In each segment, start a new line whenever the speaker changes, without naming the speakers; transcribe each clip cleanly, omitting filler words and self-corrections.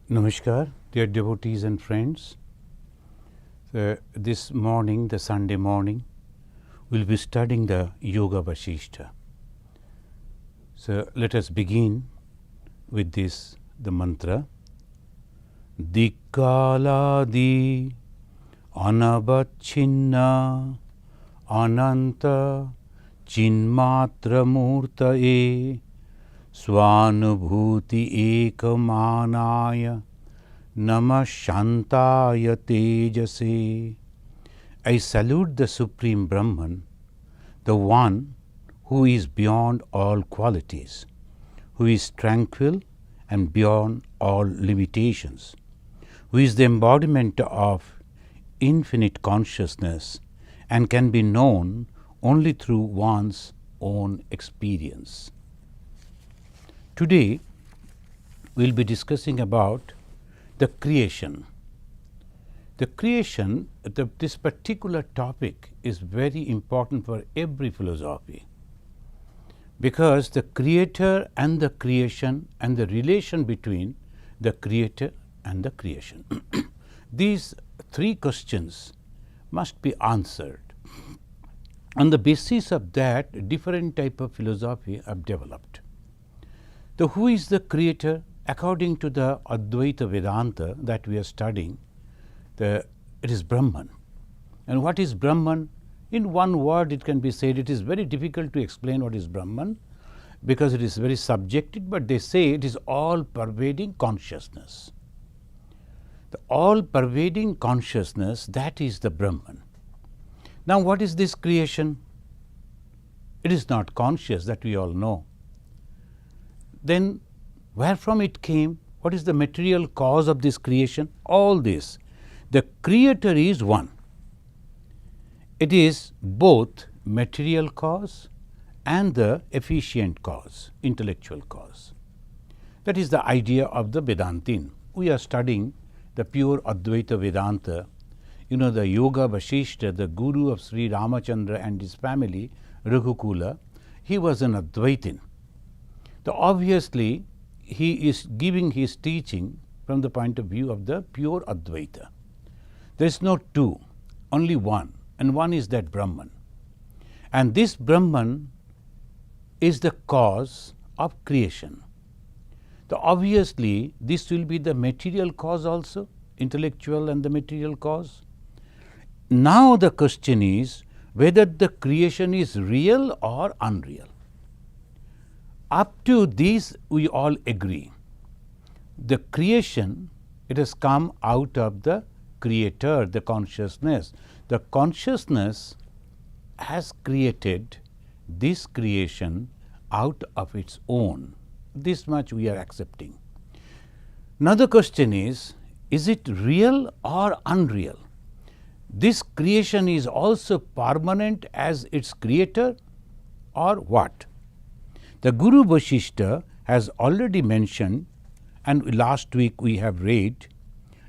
Namaskar, dear devotees and friends. This morning, the Sunday morning, we'll be studying the Yoga Vasishtha. So let us begin with this, the mantra. Dikaladi anavachinna ananta chinmatra murtaye Swanubhuti ekamanaya namashantaya tejase. I salute the Supreme Brahman, the one who is beyond all qualities, who is tranquil and beyond all limitations, who is the embodiment of infinite consciousness and can be known only through one's own experience. Today, we will be discussing about the creation. The creation, this particular topic is very important for every philosophy, because the creator and the creation and the relation between the creator and the creation. These three questions must be answered. On the basis of that, different type of philosophy have developed. So, who is the creator? According to the Advaita Vedanta that we are studying, it is Brahman. And what is Brahman? In one word it can be said. It is very difficult to explain what is Brahman, because it is very subjective, but they say it is all-pervading consciousness. The all-pervading consciousness, that is the Brahman. Now, what is this creation? It is not conscious, that we all know. Then where from it came? What is the material cause of this creation? All this. The creator is one. It is both material cause and the efficient cause, intellectual cause. That is the idea of the Vedantin. We are studying the pure Advaita Vedanta. You know, the Yoga Vasishtha, the guru of Sri Ramachandra and his family, Raghukula, he was an Advaitin. So obviously, he is giving his teaching from the point of view of the pure Advaita. There is no two, only one, and one is that Brahman. And this Brahman is the cause of creation. So obviously, this will be the material cause also, intellectual and the material cause. Now the question is whether the creation is real or unreal. Up to this, we all agree. The creation, it has come out of the creator, the consciousness. The consciousness has created this creation out of its own. This much we are accepting. Now the question is it real or unreal? This creation is also permanent as its creator, or what? The Guru Vasishtha has already mentioned, and last week we have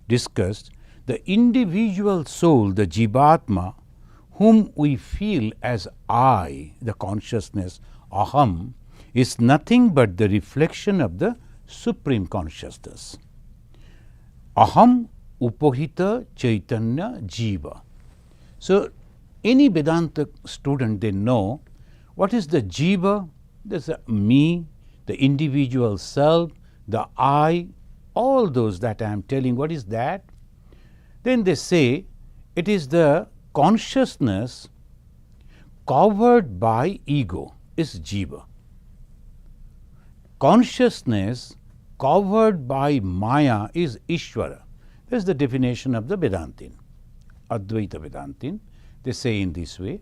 discussed, the individual soul, the Jivatma, whom we feel as I, the consciousness, Aham, is nothing but the reflection of the Supreme Consciousness. Aham Upohita Chaitanya Jiva. So, any Vedanta student, they know what is the Jiva. There's a me, the individual self, the I, all those that I am telling. What is that? Then they say it is the consciousness covered by ego, is Jiva. Consciousness covered by Maya is Ishvara. That is the definition of the Vedantin, Advaita Vedantin. They say in this way.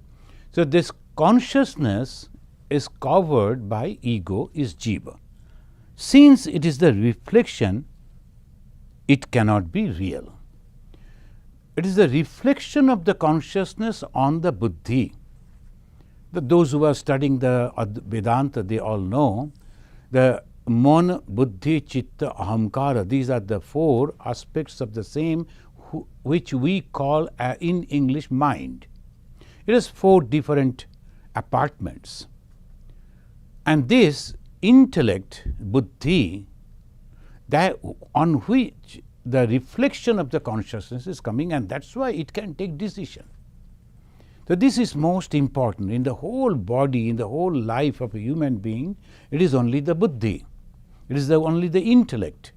So, this consciousness is covered by ego, is Jiva. Since it is the reflection, it cannot be real. It is the reflection of the consciousness on the buddhi. Those who are studying the Vedanta, they all know the Mon, Buddhi, Chitta, Ahamkara. These are the four aspects of the same, which we call in English mind. It has four different apartments. And this intellect, buddhi, that on which the reflection of the consciousness is coming, and that's why it can take decision. So this is most important in the whole body, in the whole life of a human being. It is only the buddhi, it is only the intellect.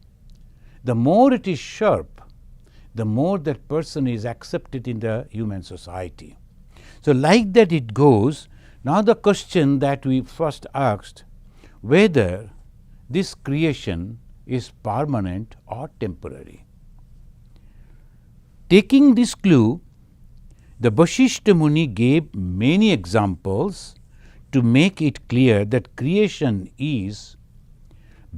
The more it is sharp, the more that person is accepted in the human society. So like that it goes. Now the question that we first asked, whether this creation is permanent or temporary. Taking this clue, the Vasishtha Muni gave many examples to make it clear that creation is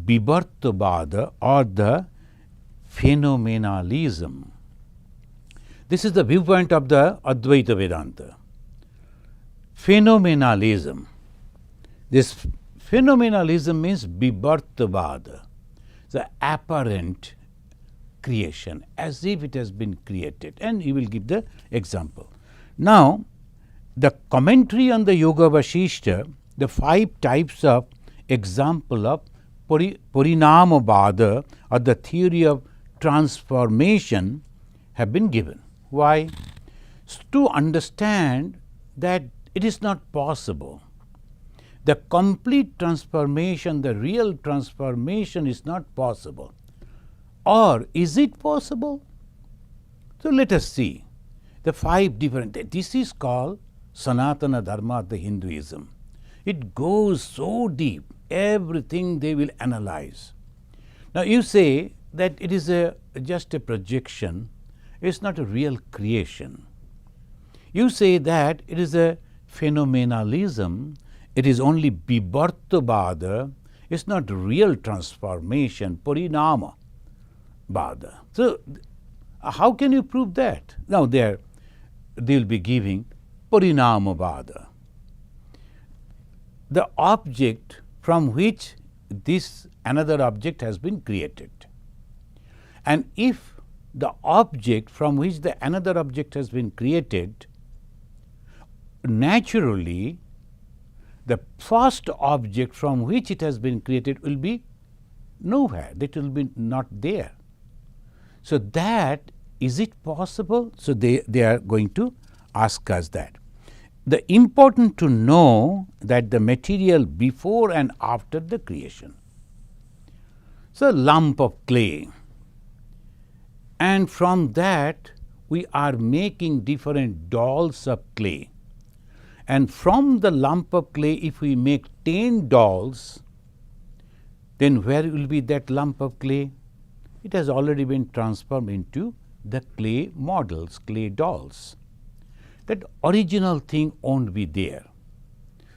Vivartabhada or the phenomenalism. This is the viewpoint of the Advaita Vedanta. Phenomenalism. This phenomenalism means Vivartabhada, the apparent creation, as if it has been created, and he will give the example. Now, the commentary on the Yoga Vasishtha, the 5 types of example of Parinamabhada or the theory of transformation have been given. Why? To understand that it is not possible. The complete transformation, the real transformation is not possible. Or is it possible? So let us see the 5 different. This is called Sanatana Dharma, the Hinduism. It goes so deep, everything they will analyze. Now you say that it is just a projection, it is not a real creation. You say that it is a phenomenalism, it is only Vivartabhada, it is not real transformation, Parinama Bhada. So how can you prove that? Now they will be giving Parinama Bhada. The object from which this another object has been created. And if the object from which the another object has been created, naturally the first object from which it has been created will be nowhere, that will be not there. So that, is it possible? So they are going to ask us that. The important to know that the material before and after the creation. So lump of clay, and from that we are making different dolls of clay. And from the lump of clay, if we make 10 dolls, then where will be that lump of clay? It has already been transformed into the clay models, clay dolls. That original thing won't be there.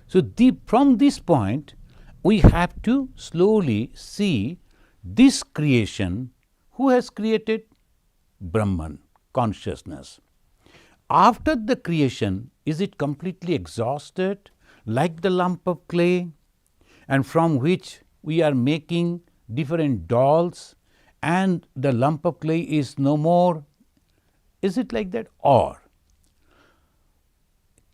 So from this point, we have to slowly see this creation. Who has created? Brahman, consciousness. After the creation, is it completely exhausted like the lump of clay, and from which we are making different dolls, and the lump of clay is no more? Is it like that? Or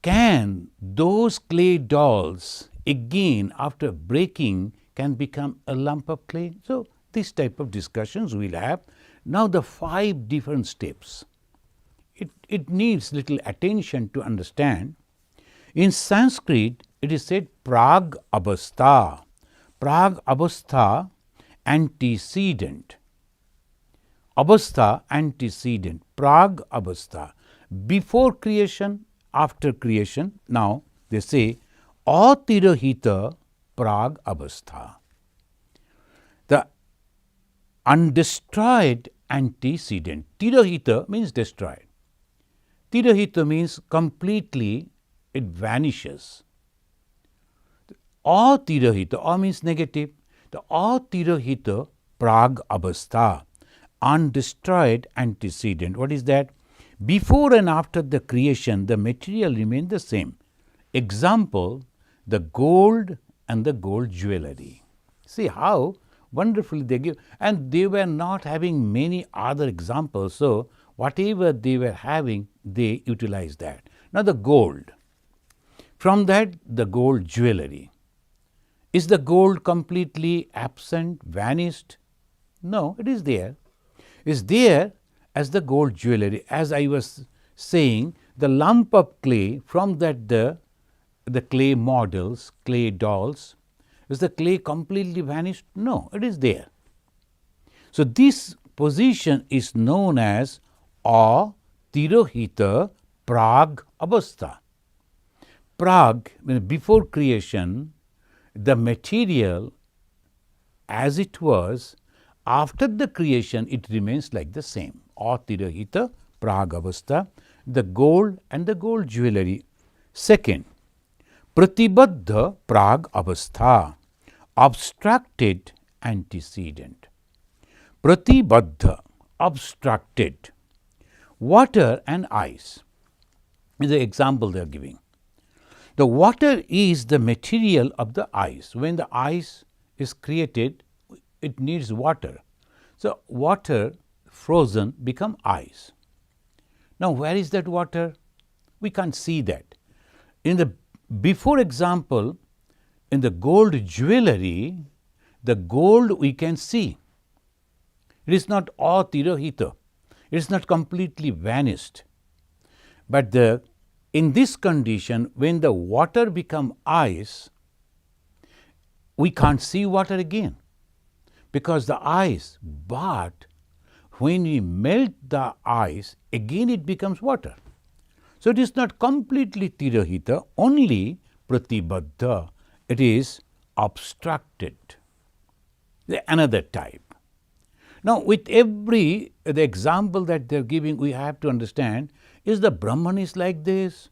can those clay dolls again after breaking can become a lump of clay? So this type of discussions we will have. Now the 5 different steps. It needs little attention to understand. In Sanskrit, it is said Prag Avastha. Prag Avastha, antecedent. Avastha, antecedent. Prag Avastha. Before creation, after creation. Now they say Atirahita Prag Avastha. The undestroyed antecedent. Tirahita means destroyed. Tirahita means completely it vanishes. Atirahita, A means negative. The Atirahita Prag Avastha, undestroyed antecedent. What is that? Before and after the creation, the material remained the same. Example, the gold and the gold jewelry. See how wonderfully they give, and they were not having many other examples. So whatever they were having, they utilized that. Now the gold. From that, the gold jewelry. Is the gold completely absent, vanished? No, it is there. It's there as the gold jewelry. As I was saying, the lump of clay, from that the clay models, clay dolls, is the clay completely vanished? No, it is there. So, this position is known as Atirohita Prag Avastha. Prag, before creation, the material as it was, after the creation it remains like the same. Atirohita Prag Avastha, the gold and the gold jewelry. Second, Pratibaddha Prag Avastha, abstracted antecedent. Pratibaddha, abstracted. Water and ice is the example they are giving. The water is the material of the ice. When the ice is created, it needs water. So, water frozen become ice. Now, where is that water? We can't see that. In the before example, in the gold jewelry, the gold we can see. It is not Atirohita. It is not completely vanished. But in this condition, when the water become ice, we can't see water again, because the ice, but when we melt the ice, again it becomes water. So, it is not completely Tirohita, only Pratibaddha, it is abstracted, another type. Now, with the example that they are giving, we have to understand, is the Brahman is like this?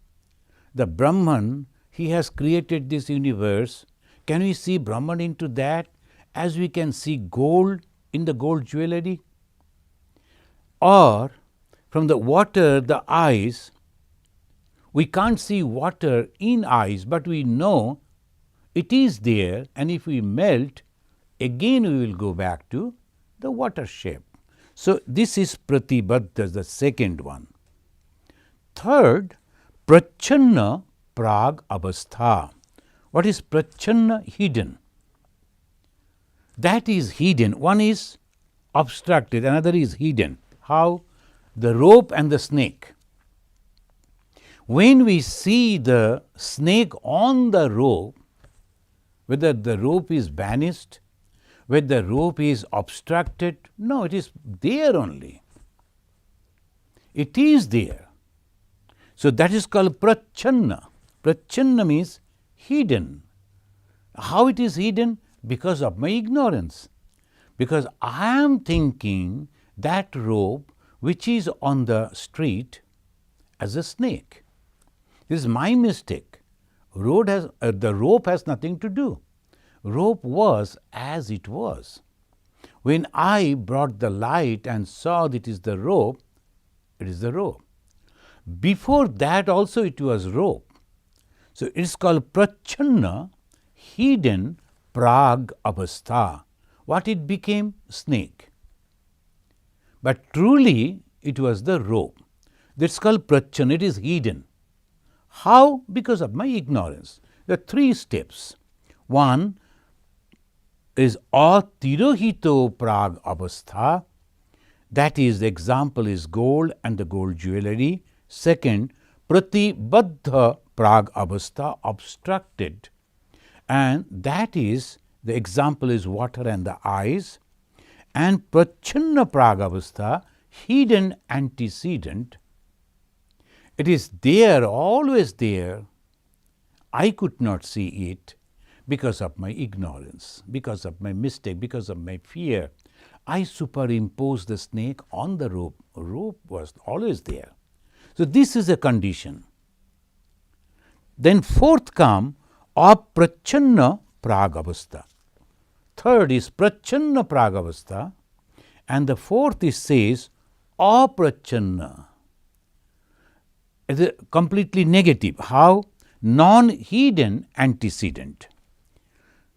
The Brahman, he has created this universe. Can we see Brahman into that as we can see gold in the gold jewelry? Or from the water, the ice, we can't see water in ice, but we know it is there, and if we melt, again we will go back to the water shape. So, this is Pratibaddha, the second one. Third, Prachanna Prag Avastha. What is Prachanna? Hidden. That is hidden. One is abstracted, another is hidden. How? The rope and the snake. When we see the snake on the rope, whether the rope is vanished, whether the rope is abstracted, no, it is there only. It is there. So, that is called Prachanna. Prachanna means hidden. How it is hidden? Because of my ignorance. Because I am thinking that rope which is on the street as a snake. This is my mistake. The rope has nothing to do. Rope was as it was. When I brought the light and saw that it is the rope, it is the rope. Before that also it was rope. So, it is called Prachanna, hidden Prag Avastha. What it became? Snake. But truly it was the rope. That is called Prachanna, it is hidden. How? Because of my ignorance. There are three steps. One is Atirohito Prag Avastha, that is, the example is gold and the gold jewelry. Second, Pratibaddha Prag Avastha, abstracted, and that is, the example is water and the ice. And Prachanna Prag Avastha, hidden antecedent. It is there, always there. I could not see it because of my ignorance, because of my mistake, because of my fear. I superimposed the snake on the rope. Rope was always there. So, this is a condition. Then fourth come Aprachanna Pragavastha. Third is Prachanna Pragavastha, and the fourth is says Aprachanna. It is completely negative. How? Non-hidden antecedent.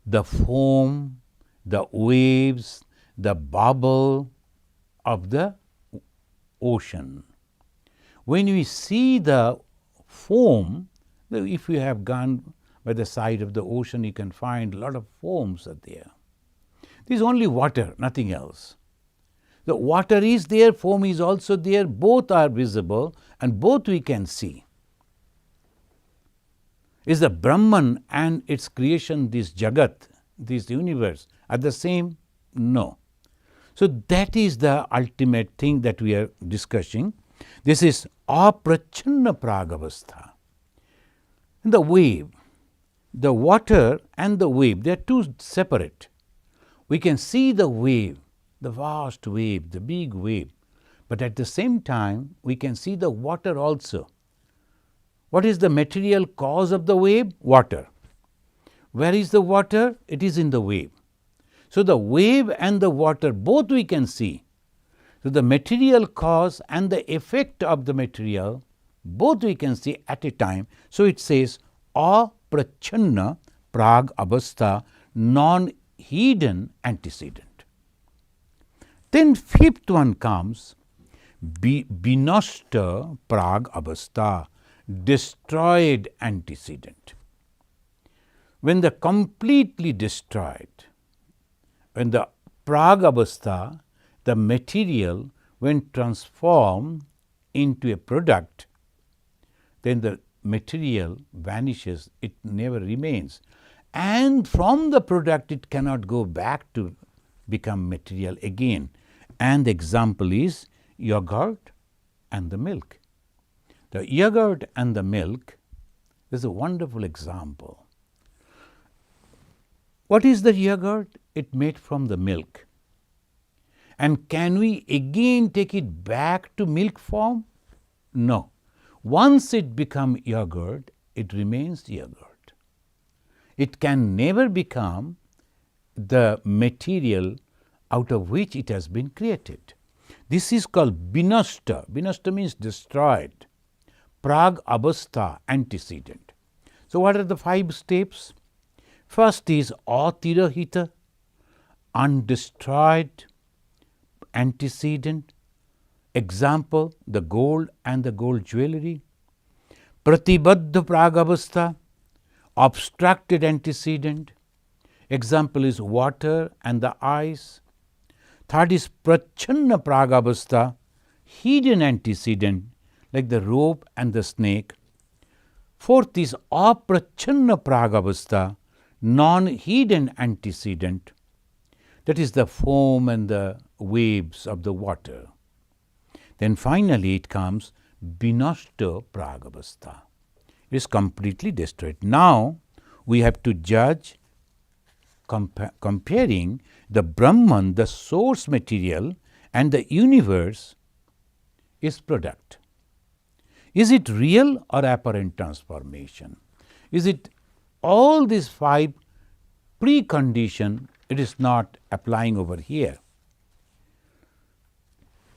The foam, the waves, the bubble of the ocean. When we see the foam, if you have gone by the side of the ocean, you can find a lot of foams are there. This is only water, nothing else. The water is there, foam is also there, both are visible and both we can see. Is the Brahman and its creation, this Jagat, this universe, are the same? No. So that is the ultimate thing that we are discussing. This is aprachanna pragavastha. The wave, the water and the wave, they are two separate. We can see the wave, the vast wave, the big wave, but at the same time we can see the water also. What is the material cause of the wave? Water. Where is the water? It is in the wave. So the wave and the water both we can see. So the material cause and the effect of the material both we can see at a time. So it says aprachanna prag avastha, non-hidden antecedent. Then fifth one comes vinashta prag avastha, destroyed antecedent. When the completely destroyed, when the prag avastha, the material, when transformed into a product, then the material vanishes, it never remains. And from the product it cannot go back to become material again. And the example is yogurt and the milk. The yogurt and the milk is a wonderful example. What is the yogurt? It made from the milk. And can we again take it back to milk form? No. Once it becomes yogurt, it remains yogurt. It can never become the material out of which it has been created. This is called vinashta. Vinashta means destroyed. Prag avastha, antecedent. So what are the 5 steps? First is atirahita, undestroyed antecedent. Example, the gold and the gold jewelry. Pratibaddha pragavastha, obstructed antecedent. Example is water and the ice. Third is prachanna pragavastha, hidden antecedent like the rope and the snake. Fourth is aprachanna pragavastha, non-hidden antecedent. That is the foam and the waves of the water. Then finally it comes vinashta pragavastha. It is completely destroyed. Now we have to judge comparing the Brahman, the source material, and the universe is product. Is it real or apparent transformation? Is it all these 5 precondition? It is not applying over here.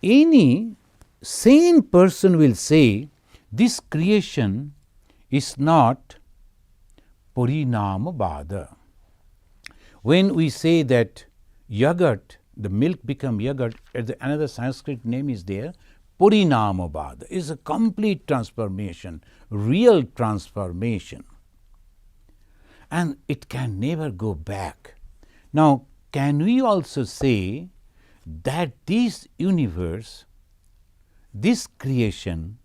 Any sane person will say this creation is not parinamavada. When we say that yogurt, the milk become yogurt, another Sanskrit name is there, parinamavada, is a complete transformation, real transformation. And it can never go back. Now, can we also say that this universe, this creation,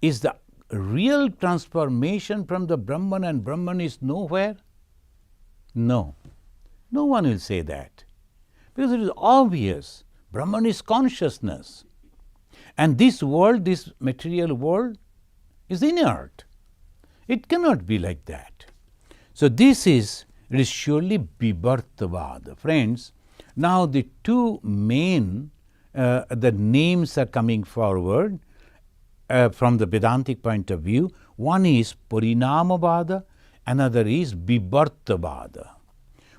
is the real transformation from the Brahman and Brahman is nowhere? No. No one will say that. Because it is obvious. Brahman is consciousness. And this world, this material world, is inert. It cannot be like that. So it is surely Bibhartavada. Friends, now the 2 main, the names are coming forward from the Vedantic point of view. One is Parinamavada, another is Bibhartavada.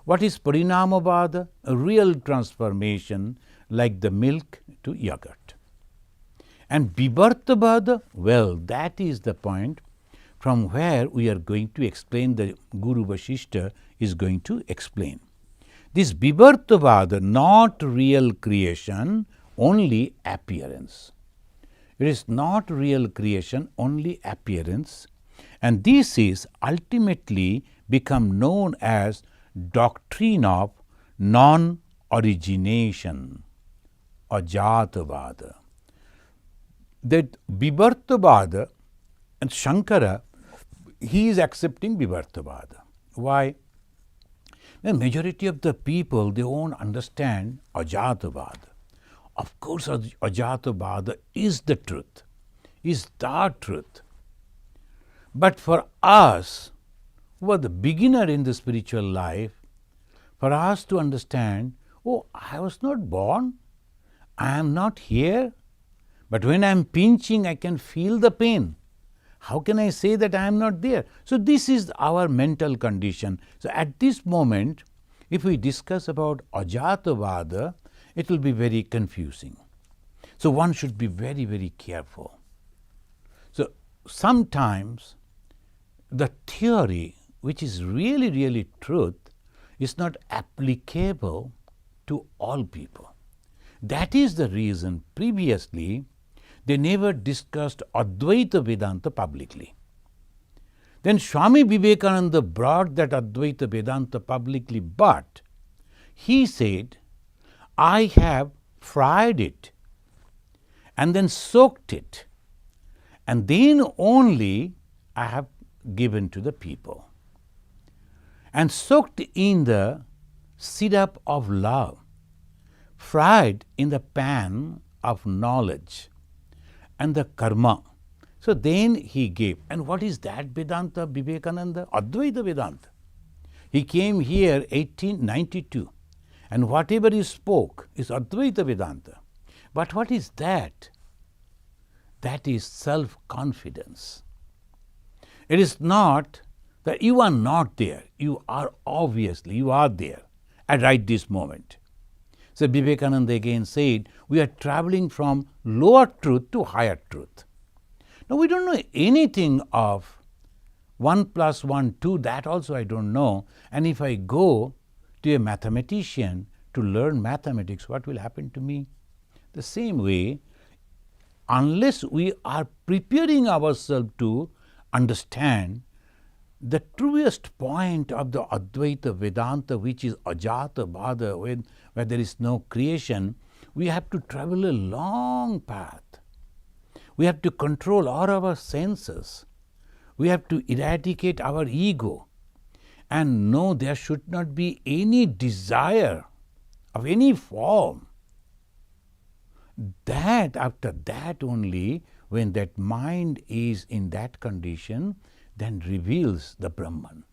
What is Parinamavada? A real transformation like the milk to yogurt. And Bibhartavada, well, that is the point from where we are going to explain, the Guru Vasishtha is going to explain. This Bibhartavada, not real creation, only appearance. It is not real creation, only appearance. And this is ultimately become known as doctrine of non-origination. Ajatavada. That Vivartavada, and Shankara, he is accepting Vivartavada. Why? The majority of the people, they won't understand Ajatavada. Of course, Ajatavada is the truth, is the truth. But for us, who are the beginner in the spiritual life, for us to understand, oh, I was not born, I am not here, but when I am pinching, I can feel the pain. How can I say that I am not there? So this is our mental condition. So at this moment, if we discuss about Ajatavada, it will be very confusing. So one should be very, very careful. So sometimes the theory, which is really, really truth, is not applicable to all people. That is the reason previously they never discussed Advaita Vedanta publicly. Then Swami Vivekananda brought that Advaita Vedanta publicly, but he said, I have fried it and then soaked it, and then only I have given to the people. And soaked in the syrup of love, fried in the pan of knowledge and the karma. So then he gave. And what is that Vedanta, Vivekananda? Advaita Vedanta. He came here 1892, and whatever he spoke is Advaita Vedanta. But what is that? That is self-confidence. It is not that you are not there. You are obviously, you are there at right this moment. So Vivekananda again said, we are traveling from lower truth to higher truth. Now we don't know anything of 1 + 1, 2, that also I don't know. And if I go to a mathematician to learn mathematics, what will happen to me? The same way, unless we are preparing ourselves to understand the truest point of the Advaita Vedanta, which is Ajatavada, where there is no creation, we have to travel a long path. We have to control all our senses. We have to eradicate our ego. And no, there should not be any desire of any form. That, after that only, when that mind is in that condition, then reveals the Brahman.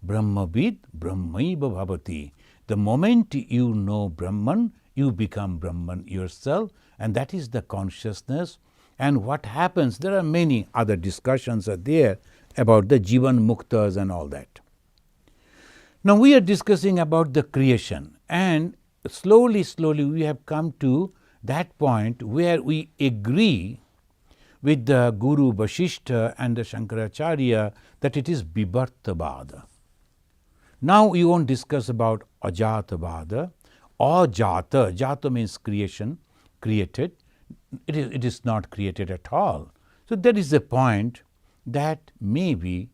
Brahmavid Brahmaiva Bhavati. The moment you know Brahman, you become Brahman yourself, and that is the consciousness. And what happens, there are many other discussions are there about the Jivan Muktas and all that. Now we are discussing about the creation, and slowly we have come to that point where we agree with the Guru Vasishtha and the Shankaracharya that it is Vivartavada. Now we won't discuss about Ajatavada or Jata. Jata means creation, created. It is not created at all. So there is a point that maybe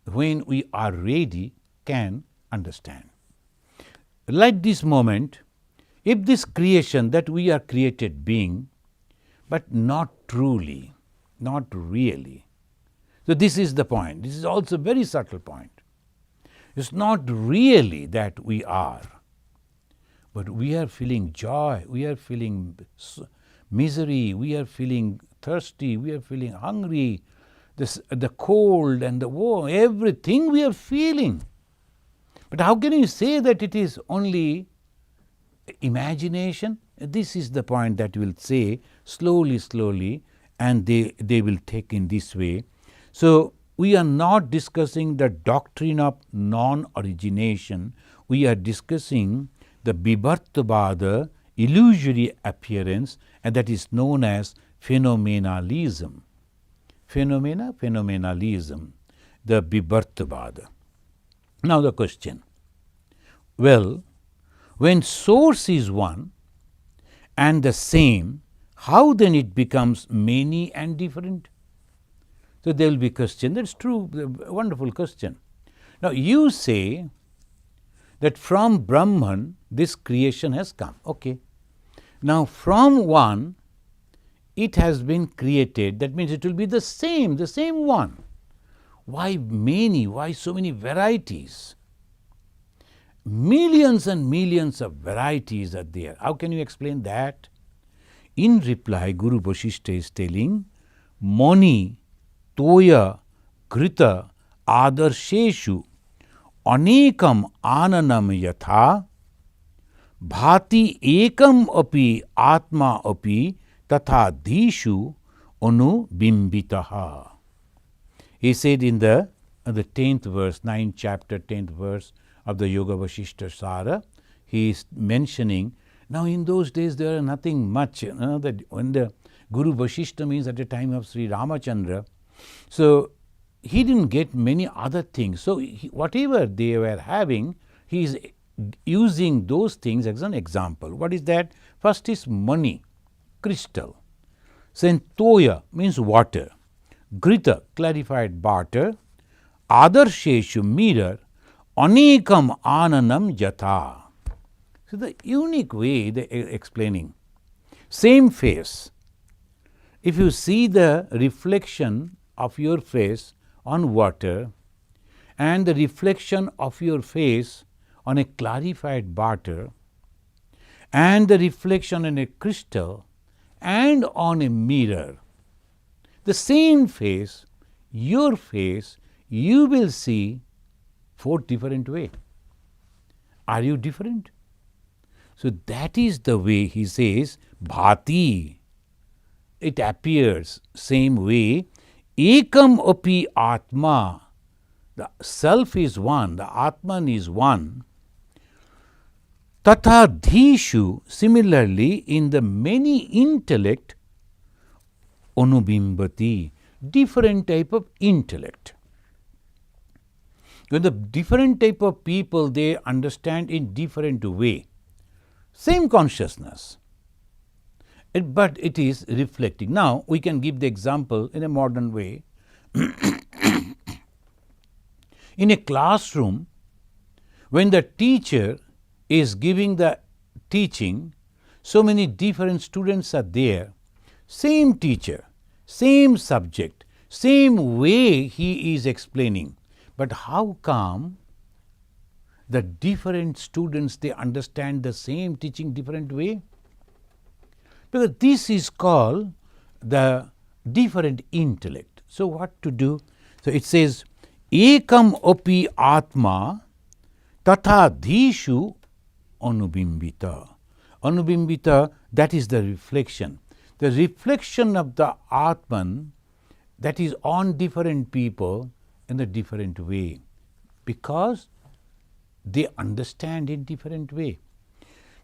when we are ready can understand. Like this moment, if this creation that we are created being, but not truly, not really. So this is the point. This is also a very subtle point. It's not really that we are, but we are feeling joy, we are feeling misery, we are feeling thirsty, we are feeling hungry, the cold and the warm, everything we are feeling. But how can you say that it is only imagination? This is the point that we'll say slowly, and they will take in this way. So we are not discussing the doctrine of non-origination. We are discussing the Vivartavada, illusory appearance, and that is known as phenomenalism. Phenomenalism, the Vivartavada. Now the question, well, when source is one and the same, how then it becomes many and different? So there will be question. That's true, a wonderful question. Now you say that from Brahman this creation has come. Okay. Now, from one, it has been created. That means it will be the same one. Why many? Why so many varieties? Millions and millions of varieties are there. How can you explain that? In reply, Guru Vasishtha is telling, Moni, Toya, Grita, Adarsheshu, Anekam Ananam Yatha, Bhati Ekam Api Atma Api Tatha Dhishu Anubimbitaha. He said in the 10th verse, 9th chapter, 10th verse of the Yoga Vasishtha Sara, he is mentioning, now in those days there are nothing much, that when the Guru Vasishtha means at the time of Sri Ramachandra, so he didn't get many other things. So whatever they were having, he is using those things as an example. What is that? First is money, crystal. Then toya means water. Grita, clarified butter. Adarsheshu, mirror. Anekam ananam jatha. So the unique way they are explaining. Same face. If you see the reflection of your face on water and the reflection of your face on a clarified butter and the reflection on a crystal and on a mirror, the same face, your face, you will see 4 different ways. Are you different? So that is the way he says, bhati. It appears same way. Ekam api atma. The self is one, the Atman is one. Tatha dhishu, similarly in the many intellect, anubimbati, different type of intellect. When the different type of people, they understand in different way. Same consciousness, but it is reflecting. Now, we can give the example in a modern way. In a classroom, when the teacher is giving the teaching, so many different students are there. Same teacher, same subject, same way he is explaining. But how come the different students, they understand the same teaching different way? Because this is called the different intellect. So what to do? So it says, Ekam api atma tatha dhishu anubimbita. Anubimbita, that is the reflection. The reflection of the Atman, that is on different people in a different way, because they understand in different way.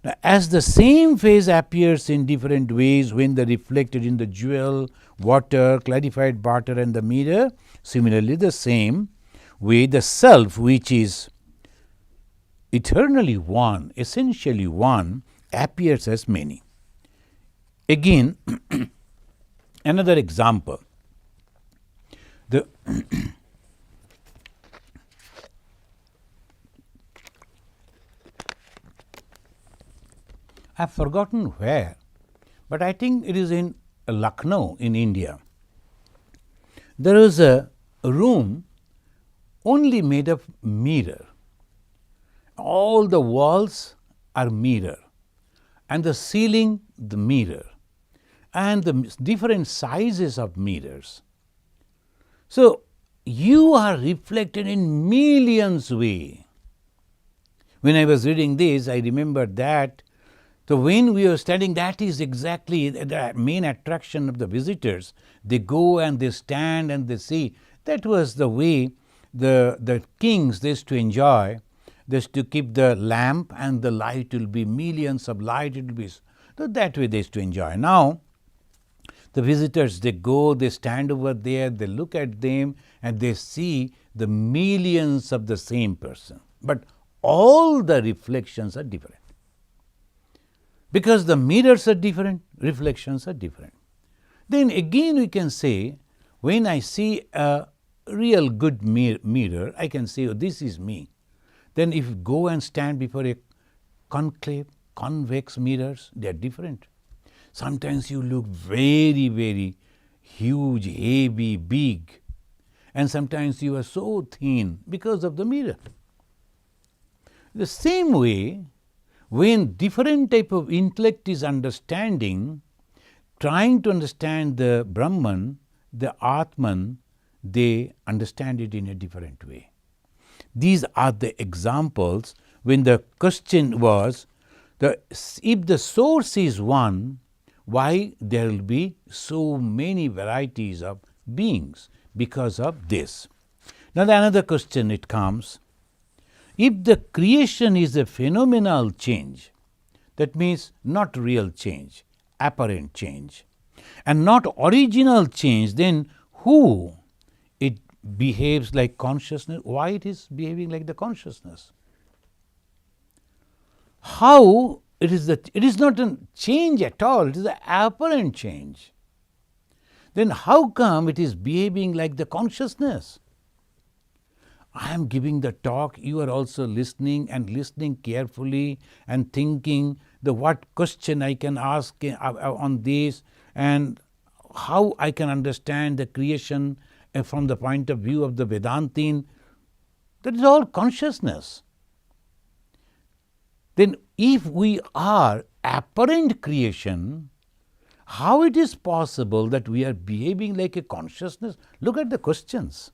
Now, as the same face appears in different ways when they reflected in the jewel, water, clarified butter and the mirror, similarly the same way the self, which is eternally one, essentially one, appears as many. Again, another example. I have forgotten where, but I think it is in Lucknow in India. There is a room only made of mirror. All the walls are mirror, and the ceiling the mirror, and the different sizes of mirrors. So you are reflected in millions ways. When I was reading this, I remembered that. So when we are studying, that is exactly the main attraction of the visitors. They go and they stand and they see. That was the way the kings, they used to enjoy. They used to keep the lamp and the light will be millions of light. It will be so that way they used to enjoy. Now the visitors, they go, they stand over there, they look at them and they see the millions of the same person. But all the reflections are different. Because the mirrors are different, reflections are different. Then again we can say, when I see a real good mirror, I can say, oh, this is me. Then if you go and stand before a conclave, convex mirrors, they are different. Sometimes you look very, very huge, heavy, big, and sometimes you are so thin because of the mirror. The same way, when different type of intellect is understanding, trying to understand the Brahman, the Atman, they understand it in a different way. These are the examples when the question was, if the source is one, why there will be so many varieties of beings because of this. Now another question it comes, if the creation is a phenomenal change, that means not real change, apparent change, and not original change, then who it behaves like consciousness? Why it is behaving like the consciousness? How it is not a change at all, it is an apparent change. Then how come it is behaving like the consciousness? I am giving the talk, you are also listening and listening carefully and thinking what question I can ask on this and how I can understand the creation from the point of view of the Vedantin. That is all consciousness. Then if we are apparent creation, how it is possible that we are behaving like a consciousness? Look at the questions.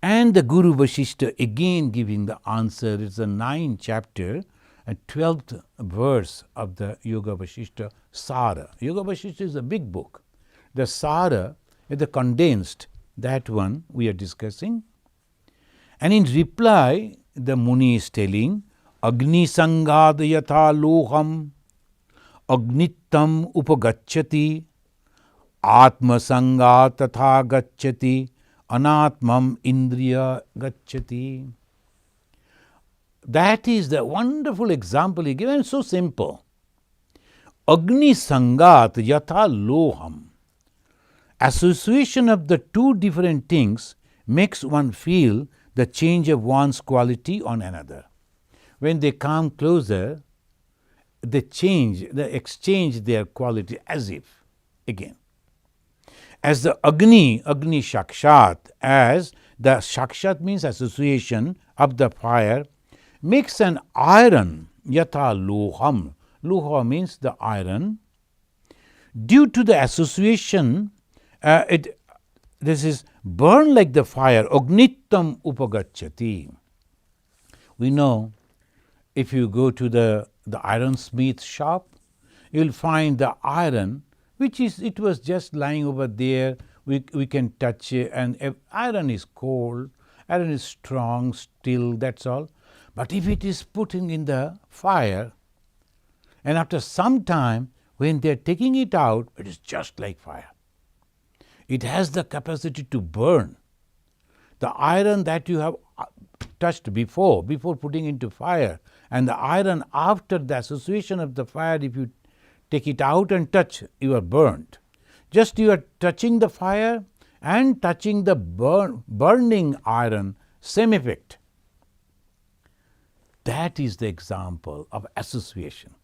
And the Guru Vasishtha again giving the answer. It's the 9th chapter and 12th verse of the Yoga Vasishtha Sara. Yoga Vasishtha is a big book. The Sara is the condensed, that one we are discussing. And in reply, the Muni is telling, Agni Sangad Yatha Loham Agnittam Upagacchati Atma Sangad Tatha Gacchati Anatmam Indriya Gacchati. That is the wonderful example he given, so simple. Agni Sangat Yatha Loham. Association of the two different things makes one feel the change of one's quality on another. When they come closer, they exchange their quality as if again. As the Agni Shakshat, as the Shakshat means association of the fire, makes an iron, Yatha Loham. Loha means the iron. Due to the association, this is burn like the fire, Agnittam Upagacchati. We know if you go to the ironsmith shop, you will find the iron, it was just lying over there. We can touch it, and iron is cold, iron is strong, still, that's all. But if it is put in the fire, and after some time, when they are taking it out, it is just like fire. It has the capacity to burn. The iron that you have touched before putting into fire, and the iron after the association of the fire, if you take it out and touch, you are burnt. Just you are touching the fire and touching the burning iron, same effect. That is the example of association.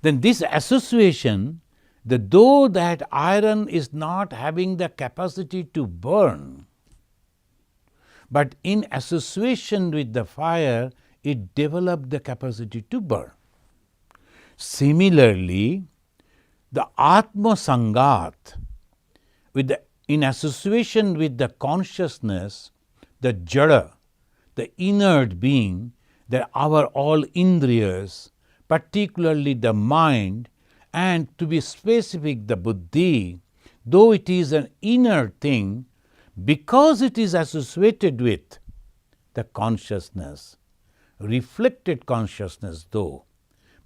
Then this association, though that iron is not having the capacity to burn, but in association with the fire, it developed the capacity to burn. Similarly, the Atma Sangat, in association with the consciousness, the Jada, the inert being, our all Indriyas, particularly the mind, and to be specific, the Buddhi, though it is an inert thing, because it is associated with the consciousness, reflected consciousness though,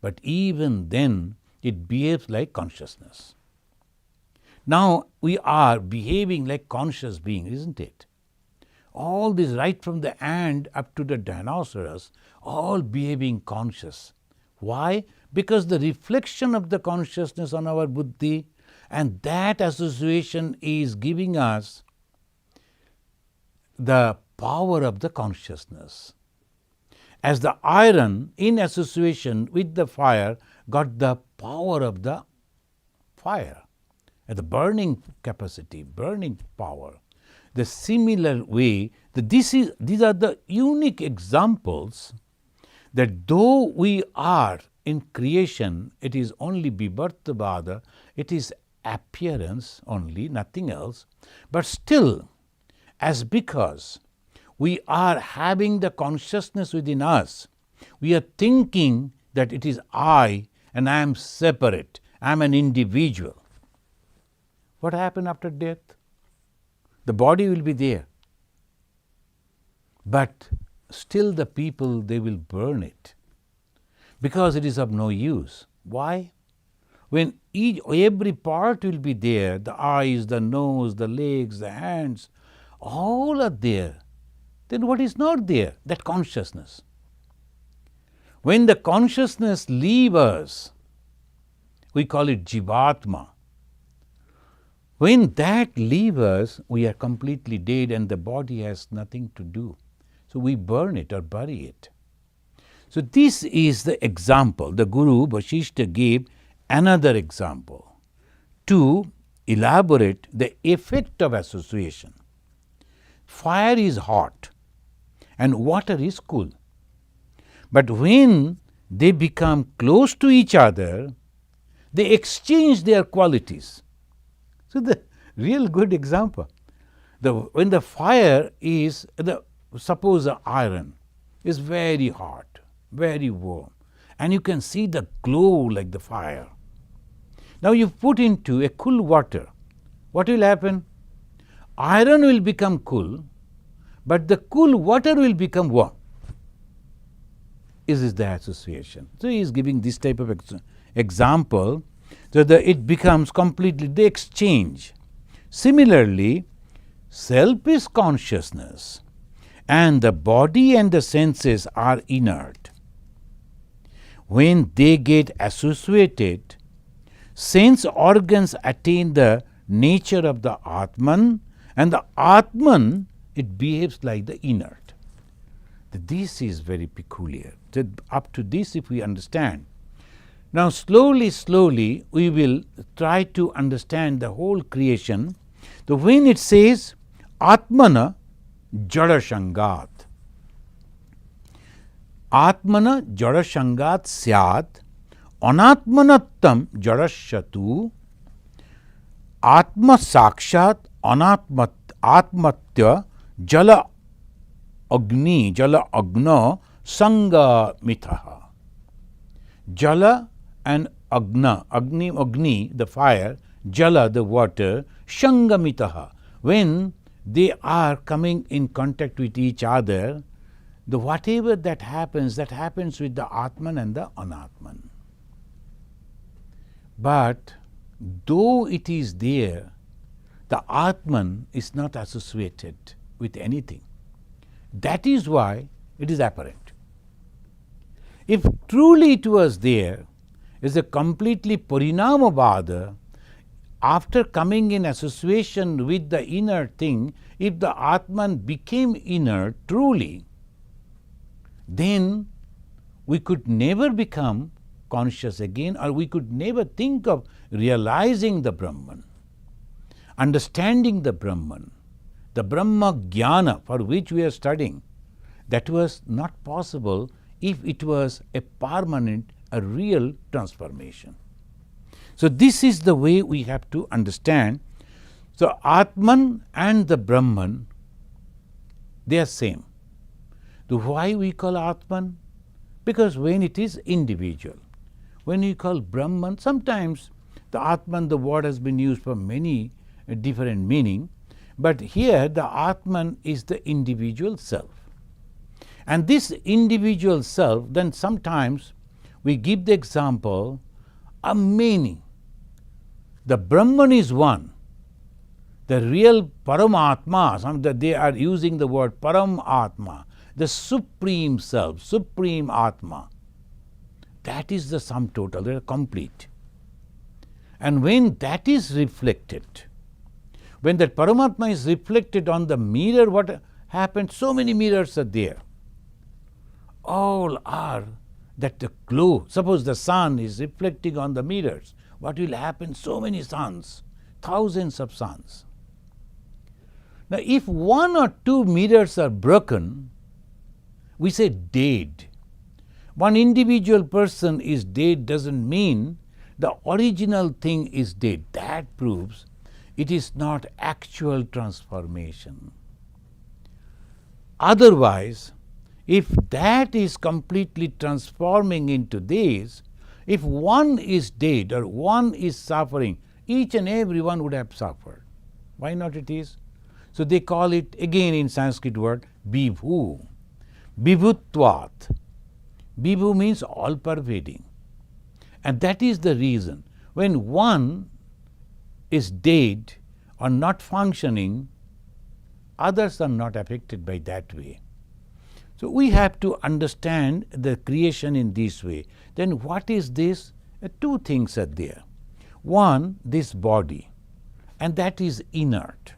but even then it behaves like consciousness. Now we are behaving like conscious being, isn't it? All this right from the ant up to the dinosaurs, all behaving conscious. Why? Because the reflection of the consciousness on our buddhi, and that association is giving us the power of the consciousness. as the iron in association with the fire got the power of the fire, the burning capacity, burning power. The similar way, these are the unique examples that though we are in creation, it is only Bibartabhada, it is appearance only, nothing else, but still, as because we are having the consciousness within us, we are thinking that it is I and I am separate, I am an individual. What happens after death? The body will be there, but still the people, they will burn it because it is of no use. Why? When every part will be there, the eyes, the nose, the legs, the hands, all are there, then what is not there? That consciousness. When the consciousness leaves us, we call it Jivatma. When that leaves us, we are completely dead and the body has nothing to do. So we burn it or bury it. So this is the example. The Guru Vasishtha gave another example to elaborate the effect of association. Fire is hot and water is cool. But when they become close to each other, they exchange their qualities. So the real good example, when the fire is, suppose the iron is very hot, very warm, and you can see the glow like the fire. Now you put into a cool water, what will happen? Iron will become cool, but the cool water will become warm. This is the association. So he is giving this type of example, so that it becomes completely the exchange. Similarly, self is consciousness and the body and the senses are inert. When they get associated, sense organs attain the nature of the Atman, and the Atman, it behaves like the inert. This is very peculiar. Up to this, if we understand. Now slowly we will try to understand the whole creation. So when it says Atmana Jada Shangat, Atmana Jada Shangat Syat, Anatmanattam Jadashatu, Atma Sakshat Atmatya Jala Agna Sanga Mithaha. Jala and Agni, the fire, Jala, the water, Shangamitaha. When they are coming in contact with each other, the whatever that happens with the Atman and the Anatman. But though it is there, the Atman is not associated with anything. That is why it is apparent. If truly it was there, is a completely Parinamabhada, after coming in association with the inner thing, if the Atman became inert truly, then we could never become conscious again, or we could never think of realizing the Brahman, understanding the Brahman, the Brahma Jnana for which we are studying. That was not possible if it was a permanent, a real transformation. So this is the way we have to understand. So Atman and the Brahman, they are same. So why we call Atman? Because when it is individual. When we call Brahman, sometimes the Atman, the word has been used for many different meaning, but here the Atman is the individual self. And this individual self, then sometimes we give the example of many. The Brahman is one. The real Paramatma, they are using the word Paramatma, the Supreme Self, Supreme Atma. That is the sum total, they are complete. And when that is reflected, when that Paramatma is reflected on the mirror, what happens? So many mirrors are there. all are that the glow. Suppose the sun is reflecting on the mirrors. What will happen? So many suns, thousands of suns. Now, if one or two mirrors are broken, we say dead. One individual person is dead doesn't mean the original thing is dead. That proves it is not actual transformation. Otherwise, if that is completely transforming into this, if one is dead or one is suffering, each and every one would have suffered. Why not it is? So they call it again in Sanskrit word Vibhu. Vibhutvat. Vibhu means all pervading. And that is the reason when one is dead or not functioning, others are not affected by that way. So we have to understand the creation in this way. Then what is this? Two things are there. One, this body, and that is inert.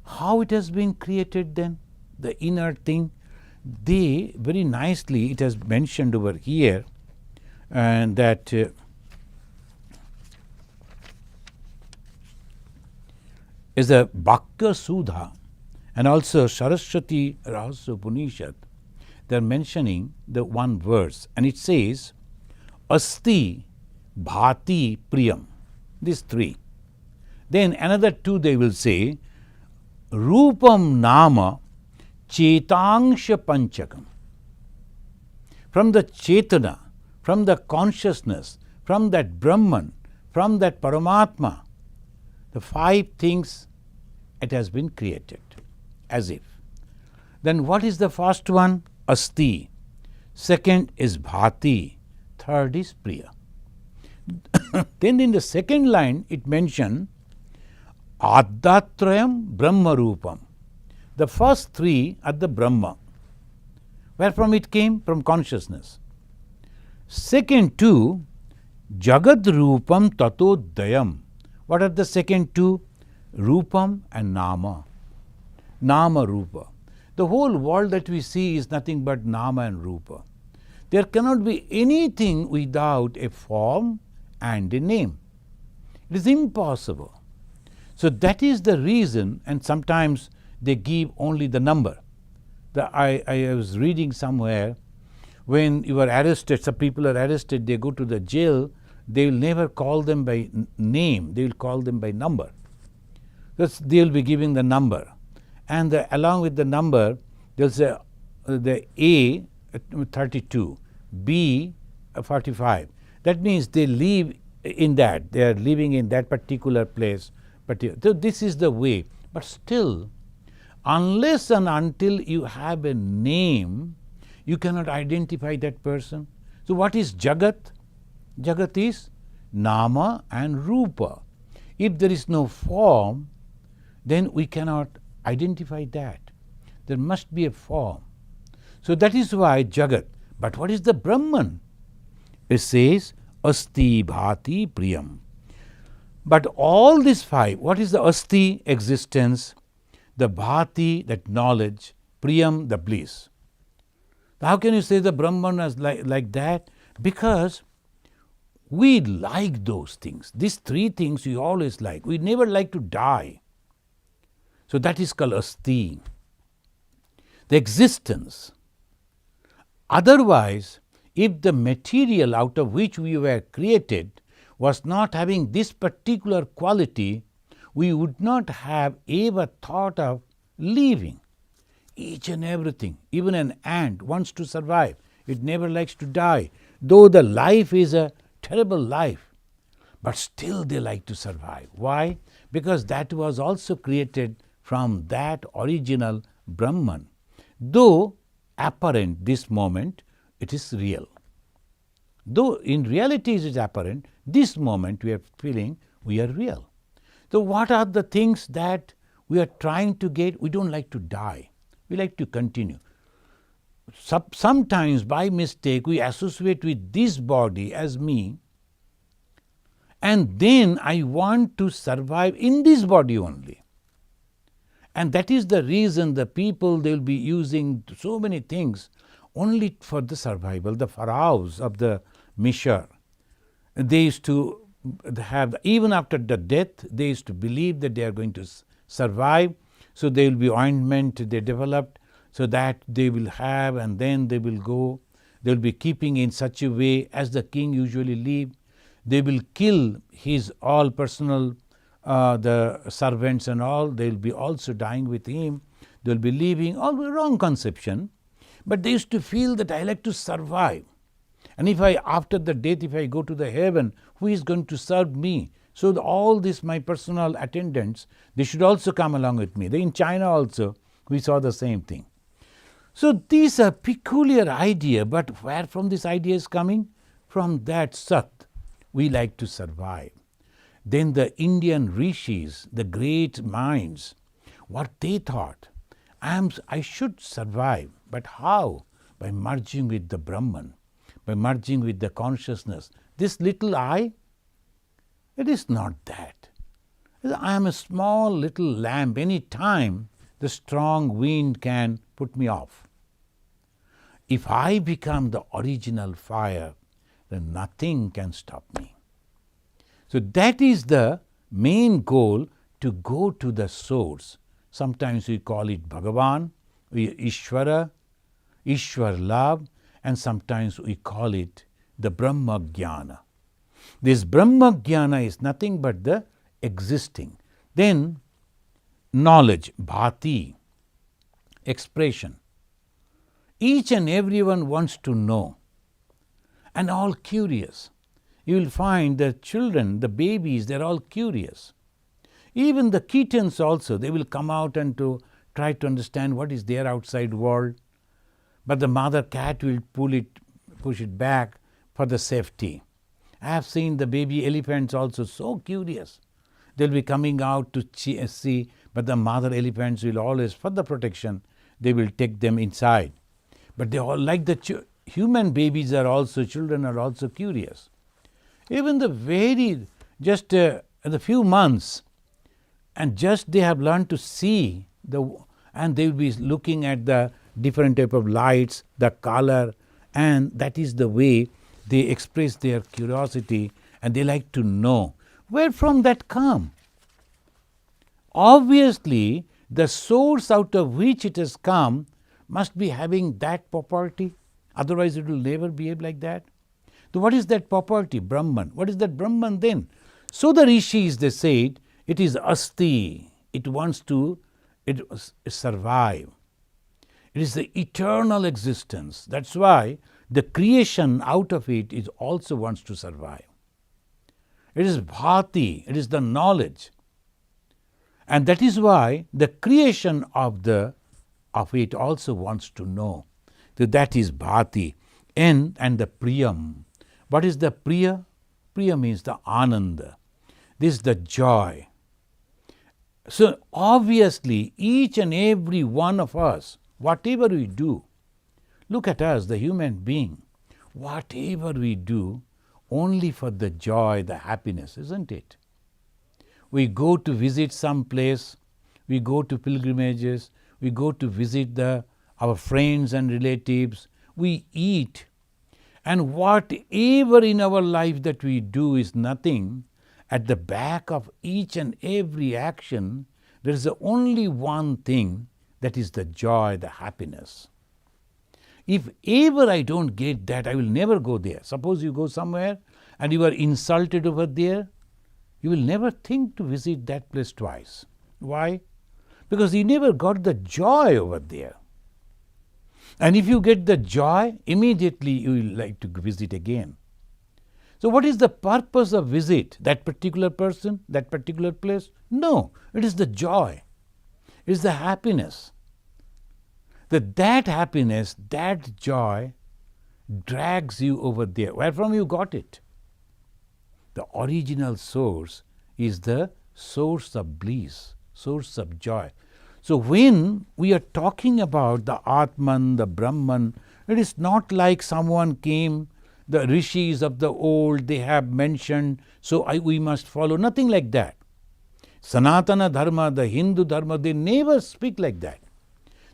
How it has been created then? The inert thing, they very nicely, it has mentioned over here, and that is a Bhakya Sudha and also Saraswati Rahasya Upanishad. They are mentioning the one verse, and it says, Asti Bhati Priyam. These three. Then another two they will say, Rupam Nama Chetangsha Panchakam. From the Chetana, from the consciousness, from that Brahman, from that Paramatma, the five things it has been created, as if. Then what is the first one? Asti. Second is Bhati. Third is Priya. Then in the second line it mentioned Addatrayam Brahma Rupam. The first three are the Brahma. Where from it came? From consciousness. Second two, Jagad Rupam Tatodayam. What are the second two? Rupam and Nama. Nama Rupa. The whole world that we see is nothing but Nama and Rupa. There cannot be anything without a form and a name. It is impossible. So that is the reason, and sometimes they give only the number. I was reading somewhere, when you are arrested, some people are arrested, they go to the jail, they will never call them by name, they will call them by number. They will be giving the number. And along with the number, they will say the A 32, B 45. That means they live in that, they are living in that particular place. So this is the way. But still, unless and until you have a name, you cannot identify that person. So what is Jagat? Jagat is Nama and Rupa. If there is no form, then we cannot identify that. There must be a form. So that is why Jagat. But what is the Brahman? It says Asti Bhati Priyam. But all these five, what is the Asti? Existence. The Bhati, that knowledge. Priyam, the bliss. How can you say the Brahman is like that? Because we like those things. These three things we always like. We never like to die. So that is called Asti. The existence. Otherwise, if the material out of which we were created was not having this particular quality, we would not have ever thought of living. Each and everything, even an ant wants to survive. It never likes to die. Though the life is a terrible life, but still they like to survive. Why? Because that was also created from that original Brahman. Though apparent this moment, it is real. Though in reality it is apparent, this moment we are feeling we are real. So what are the things that we are trying to get? We don't like to die. We like to continue. Sometimes by mistake we associate with this body as me, and then I want to survive in this body only. And that is the reason the people, they will be using so many things only for the survival. The pharaohs of the Misr, they used to have, even after the death, they used to believe that they are going to survive. So there will be ointment they developed so that they will have, and then they will go. They will be keeping in such a way as the king usually live. They will kill his all personal, the servants and all. They will be also dying with him. They will be leaving, all the wrong conception. But they used to feel that I like to survive. And if I, after the death, if I go to the heaven, who is going to serve me? So all this, my personal attendants, they should also come along with me. In China also, we saw the same thing. So these are peculiar idea, but where from this idea is coming? From that Sat, we like to survive. Then the Indian rishis, the great minds, what they thought, I should survive, but how? By merging with the Brahman, by merging with the consciousness. This little I, it is not that. I am a small little lamp. Any time the strong wind can put me off. If I become the original fire, then nothing can stop me. So that is the main goal, to go to the source. Sometimes we call it Bhagavan, Ishvara, Ishwar love, and sometimes we call it the Brahma Jnana. This Brahma Jnana is nothing but the existing. Then knowledge, bhati, expression. Each and everyone wants to know, and all curious. You will find the children, the babies, they are all curious. Even the kittens also, they will come out and to try to understand what is their outside world. But the mother cat will push it back for the safety. I have seen the baby elephants also so curious. They will be coming out to see, but the mother elephants will always, for the protection, they will take them inside. But they all, like the human babies are also, children are also curious. Even the very, just the few months, and just they have learned to see, and they will be looking at the different type of lights, the color, and that is the way they express their curiosity, and they like to know. Where from that come? Obviously, the source out of which it has come must be having that property, otherwise it will never behave like that. So what is that property? Brahman. What is that Brahman then? So the rishis, they said, it is asti, it wants to survive. It is the eternal existence. That's why the creation out of it is also wants to survive. It is bhati, it is the knowledge. And that is why the creation of it also wants to know. So that is bhati. And the priyam. What is the priya? Priya means the ananda. This is the joy. So obviously each and every one of us, whatever we do, look at us, the human being, whatever we do, only for the joy, the happiness, isn't it? We go to visit some place, we go to pilgrimages, we go to visit our friends and relatives, we eat, and whatever in our life that we do is nothing. At the back of each and every action, there is only one thing, that is the joy, the happiness. If ever I don't get that, I will never go there. Suppose you go somewhere and you are insulted over there, you will never think to visit that place twice. Why? Because you never got the joy over there. And if you get the joy, immediately you will like to visit again. So what is the purpose of visit? That particular person, that particular place? No, it is the joy. It is the happiness. That happiness, that joy drags you over there. Where from you got it? The original source is the source of bliss, source of joy. So when we are talking about the Atman, the Brahman, it is not like someone came, the rishis of the old, they have mentioned, so we must follow. Nothing like that. Sanatana Dharma, the Hindu Dharma, they never speak like that.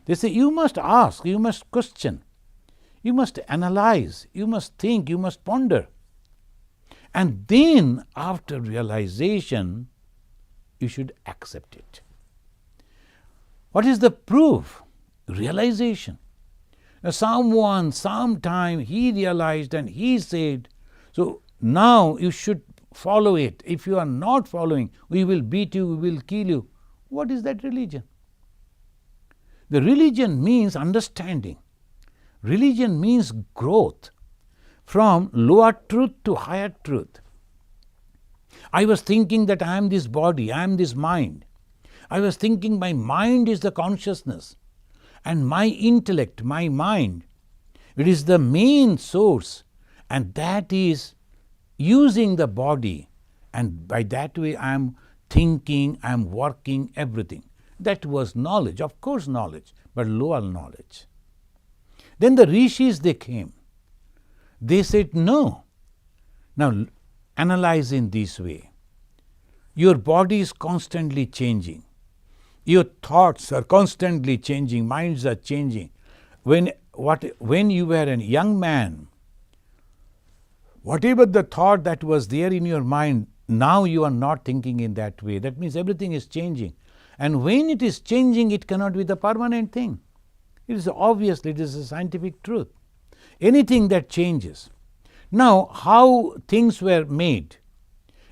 They say you must ask, you must question, you must analyze, you must think, you must ponder. And then after realization, you should accept it. What is the proof? Realization. Now someone, sometime he realized and he said, so now you should follow it. If you are not following, we will beat you, we will kill you. What is that religion? The religion means understanding. Religion means growth from lower truth to higher truth. I was thinking that I am this body, I am this mind. I was thinking my mind is the consciousness and my intellect, my mind, it is the main source, and that is using the body, and by that way I am thinking, I am working, everything. That was knowledge, of course knowledge, but lower knowledge. Then the rishis, they came. They said, no. Now analyze in this way. Your body is constantly changing. Your thoughts are constantly changing, minds are changing. When you were a young man, whatever the thought that was there in your mind, now you are not thinking in that way. That means everything is changing. And when it is changing, it cannot be the permanent thing. It is obviously, it is a scientific truth. Anything that changes. Now, how things were made,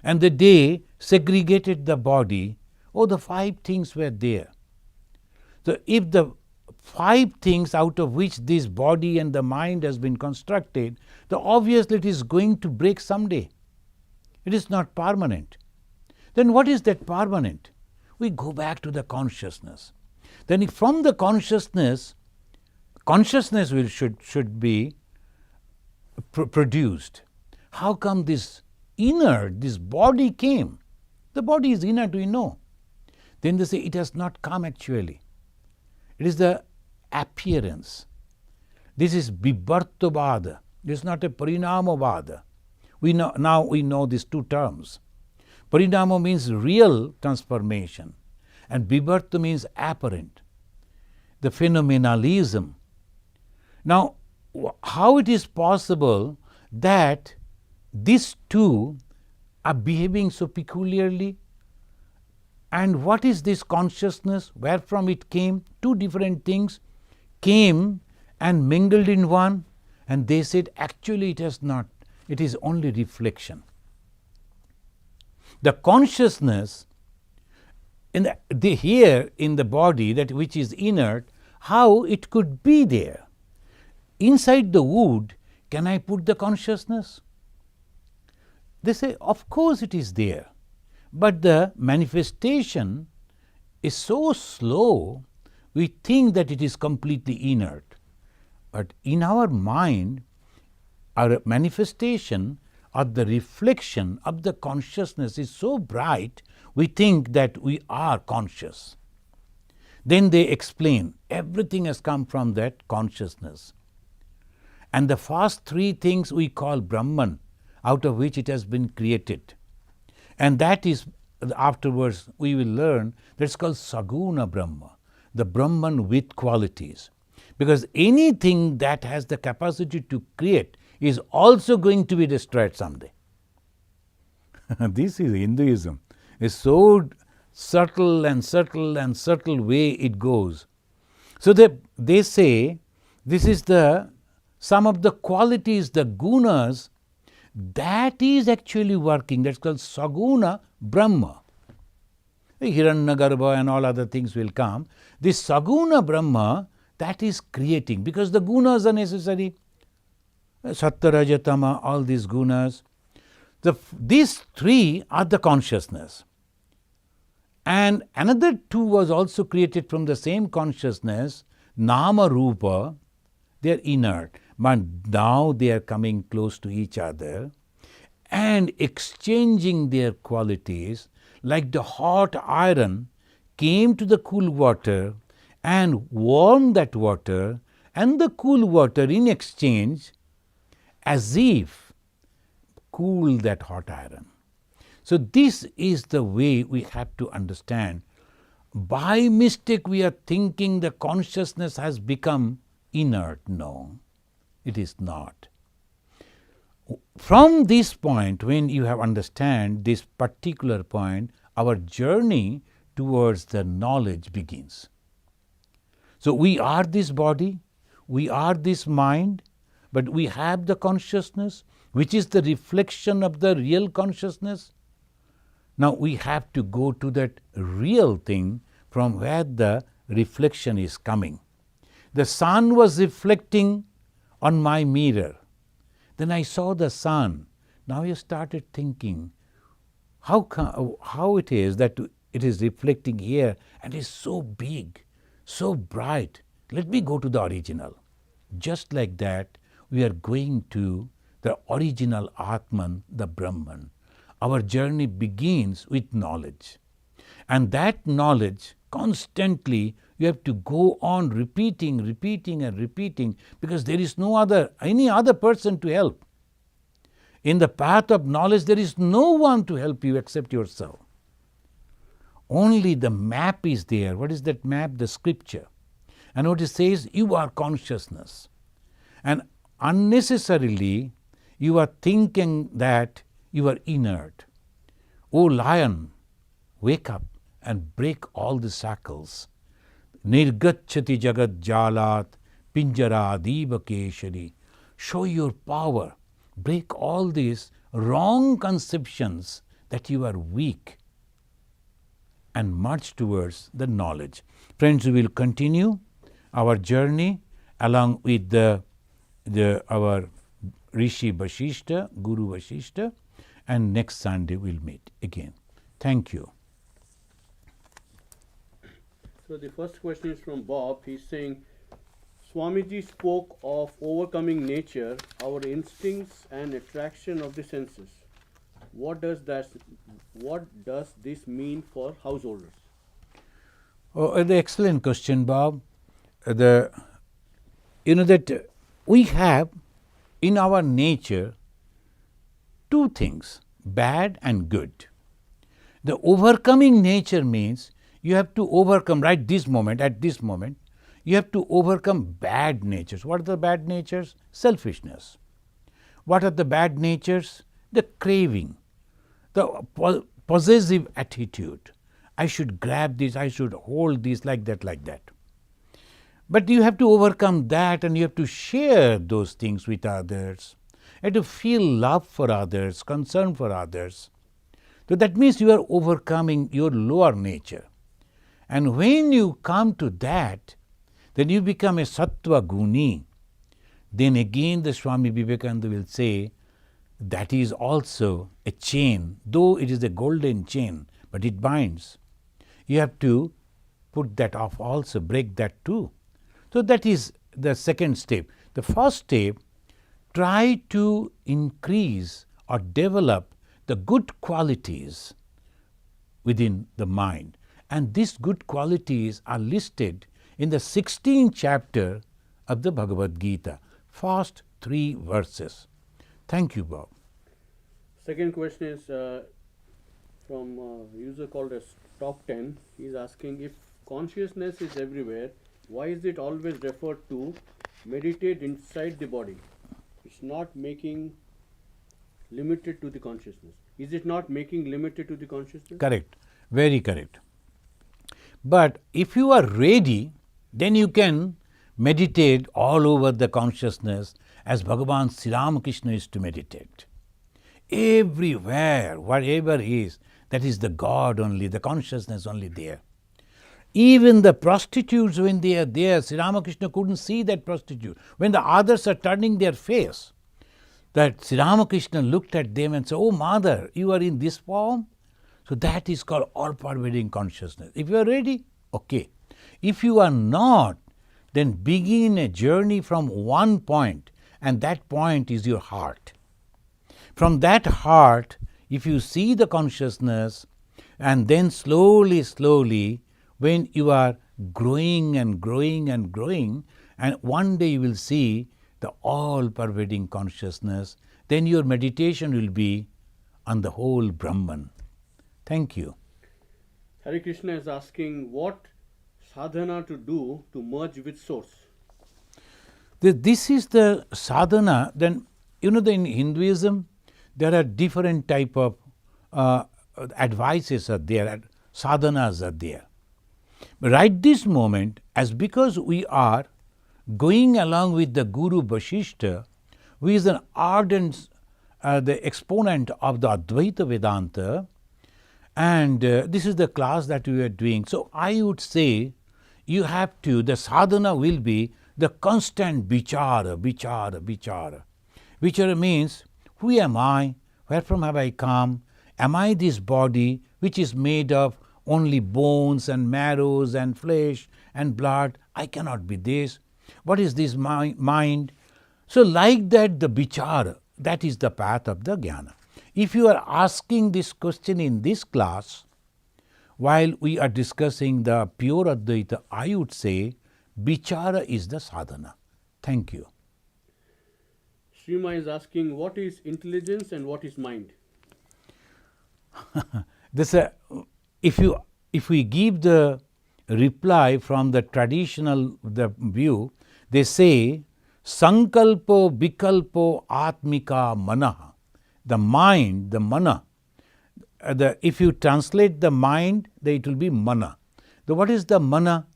and the day segregated the body, the 5 things were there. So if the 5 things out of which this body and the mind has been constructed, then obviously it is going to break someday. It is not permanent. Then what is that permanent? We go back to the consciousness. Then from the consciousness should be produced. How come this body came? The body is inert, we know. Then they say it has not come actually. It is the appearance. This is Bibartavada. This is not a Parinamavada. Now we know these 2 terms. Parinama means real transformation, and Bibarta means apparent, the phenomenalism. Now, how it is possible that these 2 are behaving so peculiarly? And what is this consciousness? Where from it came? 2 different things came and mingled in one, and they said actually it has not, it is only reflection. The consciousness here in the body, that which is inert, how it could be there? Inside the wood, can I put the consciousness? They say, of course it is there, but the manifestation is so slow, we think that it is completely inert. But in our mind, our manifestation or the reflection of the consciousness is so bright, we think that we are conscious. Then they explain, everything has come from that consciousness. And the first 3 things we call Brahman, out of which it has been created. And that is, afterwards we will learn, that's called Saguna Brahma, the Brahman with qualities. Because anything that has the capacity to create is also going to be destroyed someday. This is Hinduism. It's so subtle and subtle and subtle way it goes. So they say this is some of the qualities, the gunas, that is actually working. That's called Saguna Brahma. Hiranyagarbha and all other things will come. This Saguna Brahma, that is creating, because the gunas are necessary. Sattva, Raja, Tama, all these gunas. These 3 are the consciousness. And another 2 was also created from the same consciousness, Nama Rupa. They are inert, but now they are coming close to each other and exchanging their qualities, like the hot iron came to the cool water and warmed that water, and the cool water in exchange as if cool that hot iron. So this is the way we have to understand. By mistake we are thinking the consciousness has become inert. No, it is not. From this point, when you have understand this particular point, our journey towards the knowledge begins. So we are this body, we are this mind, but we have the consciousness, which is the reflection of the real consciousness. Now we have to go to that real thing from where the reflection is coming. The sun was reflecting on my mirror. Then I saw the sun. Now I started thinking, how it is that it is reflecting here and is so big, so bright. Let me go to the original. Just like that, we are going to the original Atman, the Brahman. Our journey begins with knowledge. And that knowledge, constantly, you have to go on repeating and repeating, because there is any other person to help. In the path of knowledge, there is no one to help you except yourself. Only the map is there. What is that map? The scripture. And what it says, you are consciousness. And unnecessarily, you are thinking that you are inert. O lion, wake up and break all the shackles. Nirgacchati jagat jalat pinjara divakeshari. Show your power. Break all these wrong conceptions that you are weak and march towards the knowledge. Friends, we will continue our journey along with our Rishi Vasishtha, Guru Vasishtha, and next Sunday we'll meet again. Thank you.
So the first question is from Bob. He's saying, Swamiji spoke of overcoming nature, our instincts and attraction of the senses. What does this mean for householders?
Oh, the excellent question, Bob. That we have in our nature two things, bad and good. The overcoming nature means you have to overcome at this moment, you have to overcome bad natures. What are the bad natures? Selfishness. What are the bad natures? The craving, the possessive attitude. I should grab this, I should hold this, like that. But you have to overcome that, and you have to share those things with others. You have to feel love for others, concern for others. So that means you are overcoming your lower nature. And when you come to that, then you become a sattva guni. Then again the Swami Vivekananda will say, that is also a chain, though it is a golden chain, but it binds. You have to put that off also, break that too. So that is the second step. The first step, try to increase or develop the good qualities within the mind. And these good qualities are listed in the 16th chapter of the Bhagavad Gita, first 3 verses. Thank you, Bob.
Second question is from a user called as Top 10. He is asking, if consciousness is everywhere, why is it always referred to meditate inside the body? It's not making limited to the consciousness. Is it not making limited to the consciousness?
Correct. Very correct. But if you are ready, then you can meditate all over the consciousness as Bhagavan Sri Ramakrishna used to meditate. Everywhere, whatever is, that is the God only, the consciousness only there. Even the prostitutes, when they are there, Sri Ramakrishna couldn't see that prostitute. When the others are turning their face, that Sri Ramakrishna looked at them and said, oh mother, you are in this form? So that is called all-pervading consciousness. If you are ready, okay. If you are not, then begin a journey from one point, and that point is your heart. From that heart, if you see the consciousness, and then slowly, when you are growing and growing, and one day you will see the all-pervading consciousness, then your meditation will be on the whole Brahman. Thank you.
Hare Krishna is asking what sadhana to do to merge with source.
This is the sadhana. Then, in Hinduism, there are different type of advices are there, sadhanas are there. But right this moment, as because we are going along with the Guru Vasishtha, who is an ardent the exponent of the Advaita Vedanta, and this is the class that we are doing. So I would say you have to, the sadhana will be the constant vichara. Vichara means, who am I? Where from have I come? Am I this body which is made of only bones and marrows and flesh and blood? I cannot be this. What is this mind? So like that, the vichara, that is the path of the jnana. If you are asking this question in this class, while we are discussing the pure Advaita, I would say vichara is the sadhana. Thank you.
Shrima is asking what is intelligence and what is mind?
If we give the reply from the traditional view, they say sankalpo vikalpo atmika manaha. The mind, the mana. If you translate the mind, then it will be mana. What is the mana?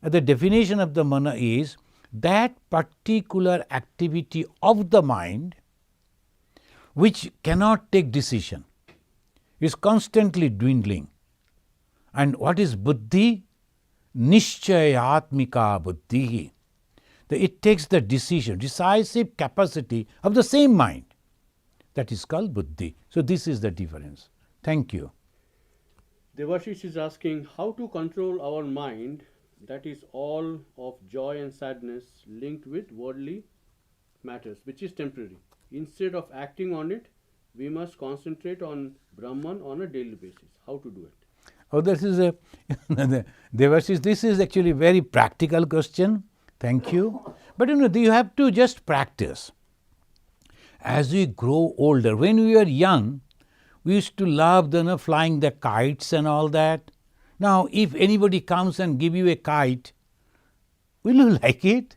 The definition of the mana is that particular activity of the mind which cannot take decision, is constantly dwindling. And what is buddhi? Nishchayatmika buddhi. It takes the decision, decisive capacity of the same mind. That is called buddhi. So this is the difference. Thank you.
Devashish is asking how to control our mind that is all of joy and sadness linked with worldly matters, which is temporary. Instead of acting on it, we must concentrate on Brahman on a daily basis. How to do it?
Oh, this is a Devashish, this is actually a very practical question. Thank you. But you have to just practice. As we grow older, when we were young, we used to love flying the kites and all that. Now, if anybody comes and give you a kite, will you like it?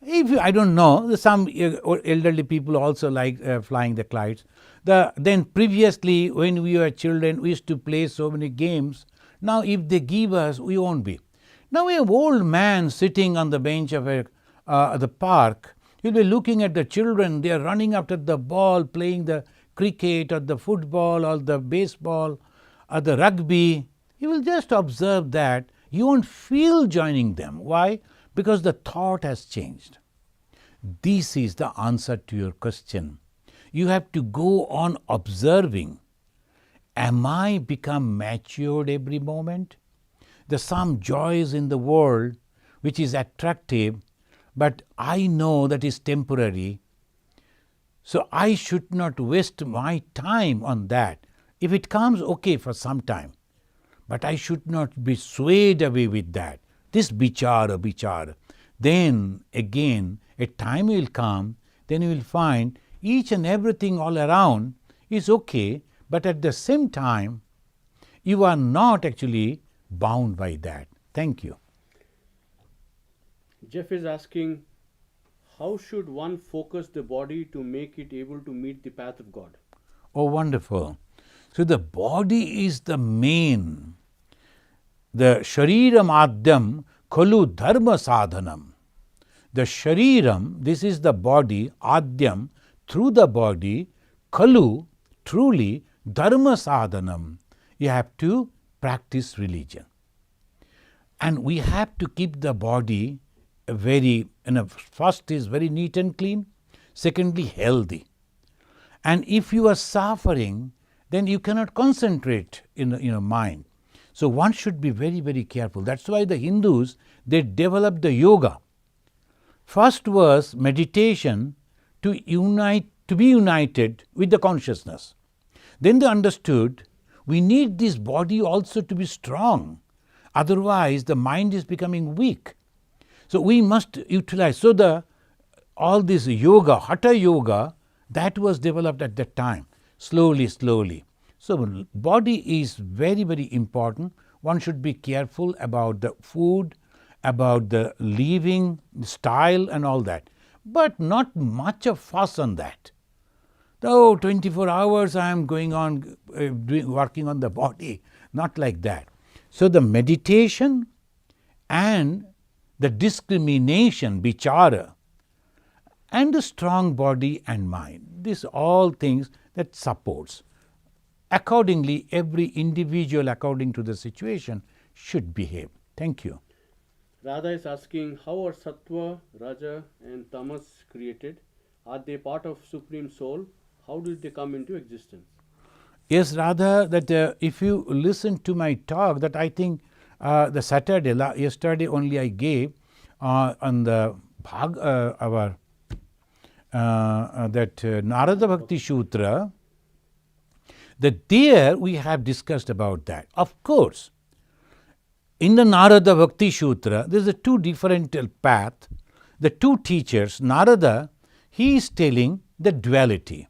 I don't know, some elderly people also like flying the kites. Then previously, when we were children, we used to play so many games. Now, if they give us, we won't be. Now, we have old man sitting on the bench of the park. You'll be looking at the children, they are running after the ball, playing the cricket or the football or the baseball or the rugby. You will just observe that. You won't feel joining them. Why? Because the thought has changed. This is the answer to your question. You have to go on observing. Am I become matured every moment? There's some joys in the world which is attractive, but I know that is temporary. So I should not waste my time on that. If it comes, okay, for some time. But I should not be swayed away with that. This vichara. Then again, a time will come, then you will find each and everything all around is okay, but at the same time, you are not actually bound by that. Thank you.
Jeff is asking, how should one focus the body to make it able to meet the path of God?
Oh, wonderful. So the body is the main. The shariram adyam khalu dharma sadhanam. The shariram, this is the body, adyam, through the body, khalu, truly, dharma sadhanam. You have to practice religion. And we have to keep the body first is very neat and clean, secondly, healthy. And if you are suffering, then you cannot concentrate in your mind. So one should be very, very careful. That's why the Hindus, they developed the yoga. First was meditation to be united with the consciousness. Then they understood we need this body also to be strong. Otherwise, the mind is becoming weak. So we must utilize. So all this yoga, hatha yoga, that was developed at that time, slowly. So body is very, very important. One should be careful about the food, about the living style and all that, but not much of fuss on that. Oh, 24 hours I am going on working on the body, not like that. So the meditation and the discrimination, vichara, and the strong body and mind, these all things that supports. Accordingly, every individual, according to the situation, should behave. Thank you.
Radha is asking, how are Sattva, Raja and Tamas created? Are they part of Supreme Soul? How did they come into existence?
Yes, Radha, that if you listen to my talk, that I think the Saturday, yesterday only I gave on the our that Narada Bhakti Sutra, that there we have discussed about that. Of course, in the Narada Bhakti Sutra, there is a two different path. The two teachers, Narada, he is telling the duality,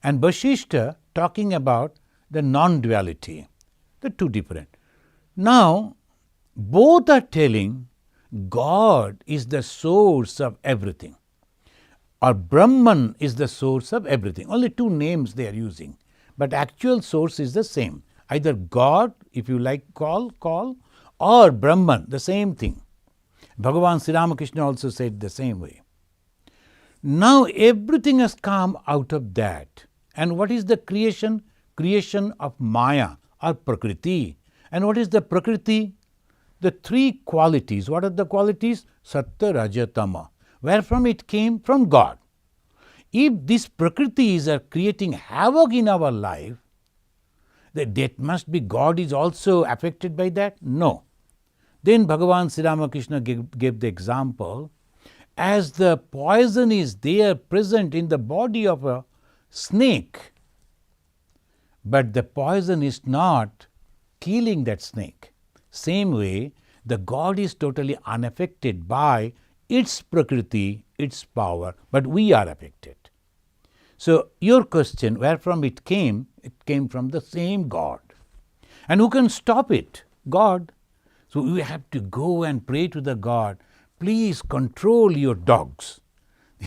and Vasishtha talking about the non-duality, the two different. Now, both are telling God is the source of everything, or Brahman is the source of everything. Only two names they are using, but actual source is the same. Either God, if you like call, or Brahman, the same thing. Bhagavan Sri Ramakrishna also said the same way. Now everything has come out of that. And what is the creation? Creation of Maya or Prakriti. And what is the Prakriti? The three qualities. What are the qualities? Sattva, Raja, Tama. Where from it came? From God. If these Prakritis are creating havoc in our life, that must be God is also affected by that? No. Then Bhagavan Sri Ramakrishna gave the example, as the poison is there present in the body of a snake, but the poison is not killing that snake. Same way, the God is totally unaffected by its Prakriti, its power, but we are affected. So your question, where from it came from the same God. And who can stop it? God. So we have to go and pray to the God, please control your dogs.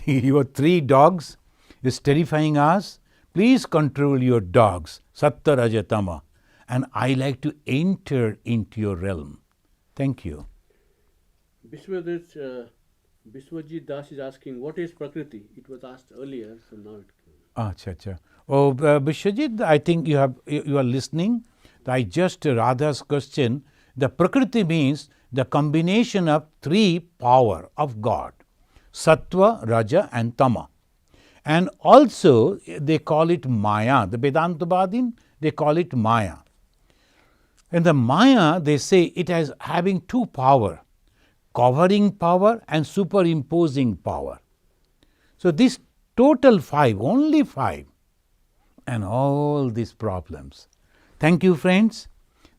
Your three dogs is terrifying us. Please control your dogs, Sattva, Raja, Tama. And I like to enter into your realm. Thank you.
Biswajit Das is asking, what is Prakriti? It was asked earlier, so now it came.
Acha. Oh, Biswajit, I think you are listening. I just Radha's question. The Prakriti means the combination of three power of God, Sattva, Raja and Tama. And also they call it Maya. The Vedantavadin, they call it Maya. And the Maya, they say it has having two power, covering power and superimposing power. So this total five, only five, and all these problems. Thank you, friends.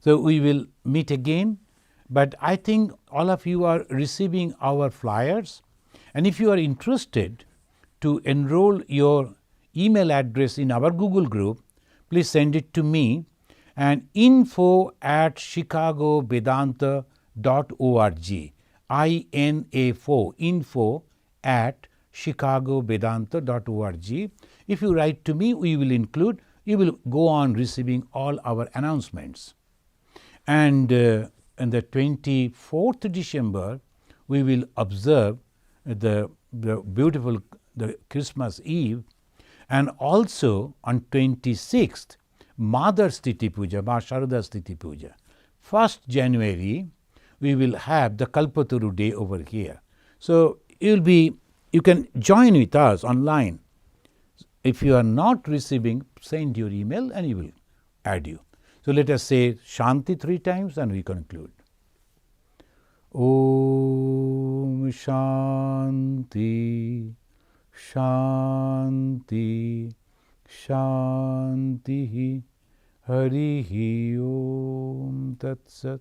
So we will meet again, but I think all of you are receiving our flyers, and if you are interested to enroll your email address in our Google group, please send it to me, and info@chicagovedanta.org, info@chicagovedanta.org. If you write to me, we will include, you will go on receiving all our announcements. And on the 24th December, we will observe the beautiful the Christmas Eve, and also on 26th, Mother's Titi Puja, Ma Sharada's Titi Puja. 1st January, we will have the Kalpataru Day over here. So you can join with us online. If you are not receiving, send your email and we will add you. So let us say Shanti 3 times and we conclude. Om Shanti, Shanti, Shanti, Harihi Om Tat Sat.